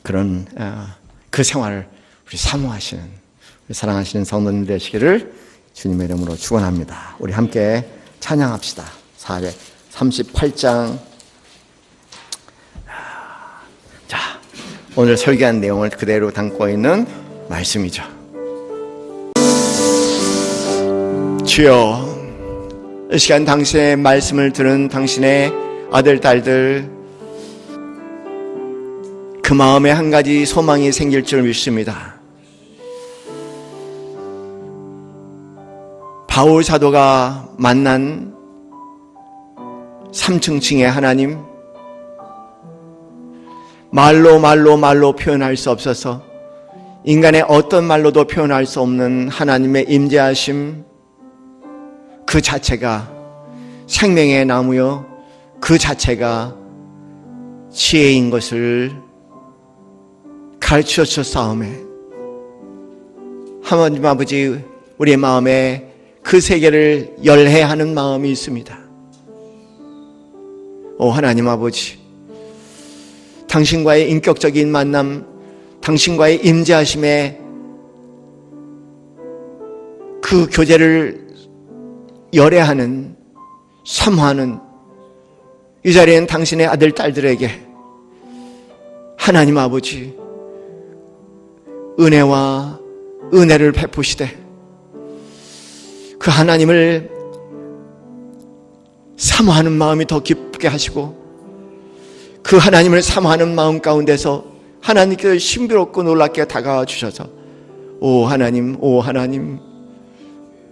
그런 그 생활을 우리 사모하시는 우리 사랑하시는 성도님 되시기를 주님의 이름으로 축원합니다. 우리 함께 찬양합시다. 438장. 자, 오늘 설교한 내용을 그대로 담고 있는 말씀이죠. 주여, 이 시간 당신의 말씀을 들은 당신의 아들, 딸들 그 마음에 한 가지 소망이 생길 줄 믿습니다. 바울 사도가 만난 3층층의 하나님, 말로 표현할 수 없어서 인간의 어떤 말로도 표현할 수 없는 하나님의 임재하심 그 자체가 생명의 나무요 그 자체가 지혜인 것을 가르쳐 주셨사오매 하나님 아버지 우리의 마음에 그 세계를 열해하는 마음이 있습니다. 오 하나님 아버지 당신과의 인격적인 만남 당신과의 임재하심에 그 교제를 열애하는 사모하는 이 자리엔 당신의 아들 딸들에게 하나님 아버지 은혜와 은혜를 베푸시되 그 하나님을 사모하는 마음이 더 기쁘게 하시고 그 하나님을 사모하는 마음 가운데서 하나님께서 신비롭고 놀랍게 다가와 주셔서 오 하나님 오 하나님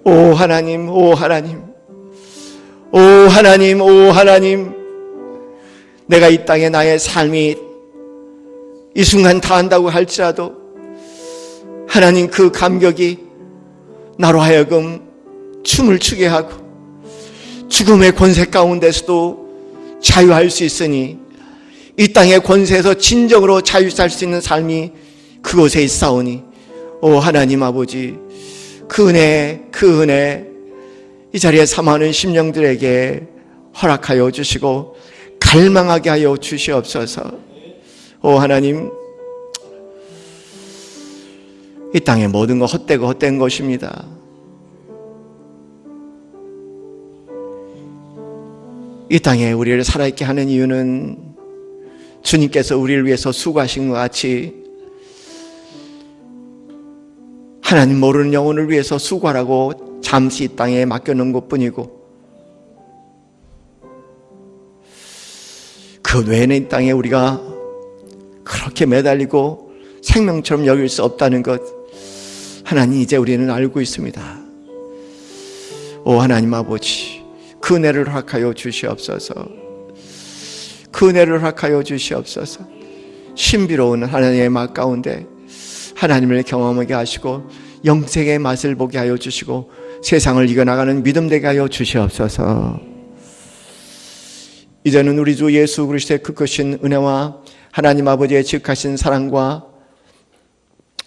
오 하나님 오 하나님 오 하나님 오 하나님 내가 이 땅에 나의 삶이 이 순간 다한다고 할지라도 하나님 그 감격이 나로 하여금 춤을 추게 하고 죽음의 권세 가운데서도 자유할 수 있으니 이 땅의 권세에서 진정으로 자유 살 수 있는 삶이 그곳에 있사오니 오 하나님 아버지 그 은혜 이 자리에 사모하는 심령들에게 허락하여 주시고 갈망하게 하여 주시옵소서. 오 하나님 이 땅의 모든 것 헛되고 헛된 것입니다. 이 땅에 우리를 살아있게 하는 이유는 주님께서 우리를 위해서 수고하신 것 같이 하나님 모르는 영혼을 위해서 수고하라고 잠시 이 땅에 맡겨놓은 것뿐이고 그 외에는 이 땅에 우리가 그렇게 매달리고 생명처럼 여길 수 없다는 것 하나님 이제 우리는 알고 있습니다. 오 하나님 아버지 그 은혜를 허락하여 주시옵소서. 그 은혜를 허락하여 주시옵소서. 신비로운 하나님의 맛 가운데 하나님을 경험하게 하시고 영생의 맛을 보게 하여 주시고 세상을 이겨나가는 믿음 되게 하여 주시옵소서. 이제는 우리 주 예수 그리스도의 그 크신 은혜와 하나님 아버지의 지극하신 사랑과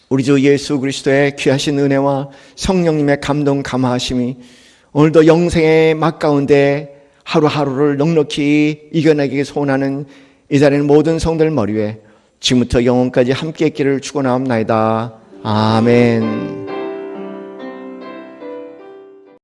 우리 주 예수 그리스도의 귀하신 은혜와 성령님의 감동 감화하심이 오늘도 영생의 맛 가운데 하루하루를 넉넉히 이겨내기 소원하는 이 자리는 모든 성들 머리 위에 지금부터 영원까지 함께 있기를 축원하옵나이다. 아멘.